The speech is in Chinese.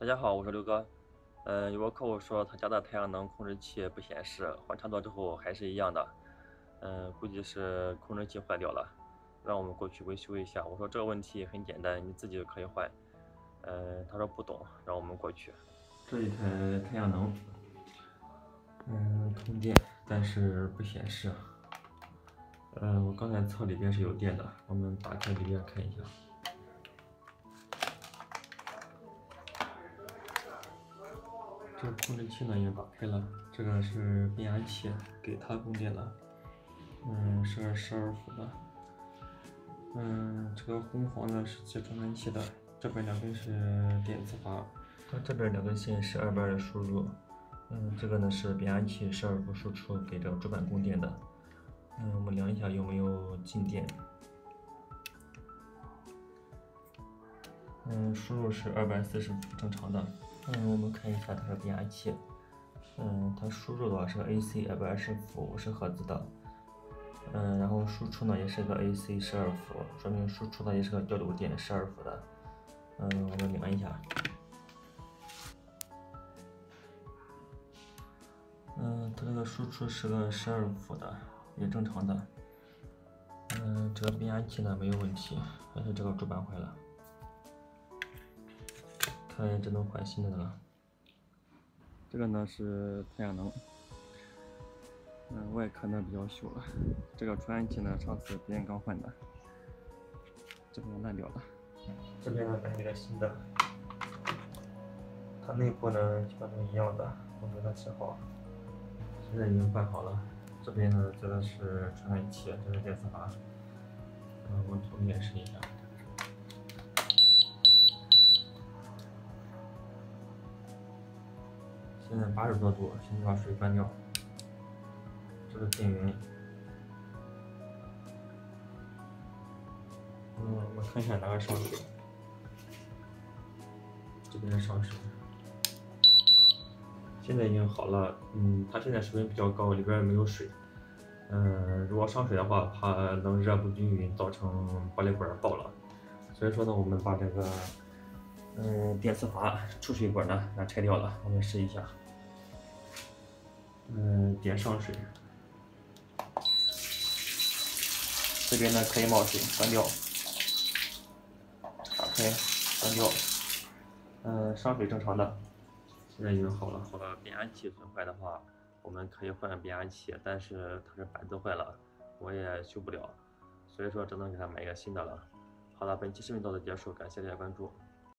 大家好，我是刘哥。有个客户说他家的太阳能控制器不显示，换插座之后还是一样的。估计是控制器坏掉了，让我们过去维修一下。我说这个问题很简单，你自己就可以换。他说不懂，让我们过去。这一台太阳能，通电，但是不显示。我刚才测里边是有电的，我们打开里边看一下。这个控制器呢也打开了，这个是变压器，给它供电的，是个12伏的，这个红黄的是接传感器的，这边两根是电磁阀，它这边两根线是220的输入，这个呢是变压器12伏输出给这个主板供电的，我们量一下有没有进电，输入是240伏正常的。我们看一下它的变压器，它输入的话是个 AC 220伏50赫兹的，然后输出呢也是个 AC 12伏，说明输出呢也是个调度电12伏的，我们量一下，它这个输出是个12伏的，也正常的，这个变压器呢没有问题，还是这个主板坏了。看来只能换新的了。这个呢是太阳能，外壳呢比较旧了。这个传感器呢上次别人刚换的，这边烂掉了。这边呢买了个新的，它内部呢基本都一样的，我给它切好，现在已经换好了。这边呢这个是传感器，这是电磁阀，我们图演示一下。现在80多度，先把水关掉。这个电源，我们看一下哪个上水。这边上水，现在已经好了。它现在水温比较高，里边没有水。如果上水的话，怕冷热不均匀，造成玻璃管爆了。所以说呢，我们把这个电磁阀出水管呢给它拆掉了。我们试一下。点上水，这边呢可以冒水，关掉，打开，关掉，上水正常的，现在已经好了。好了，变压器损坏的话，我们可以换变压器，但是它是板子坏了，我也修不了，所以说只能给他买一个新的了。好了，本期视频到此结束，感谢大家关注。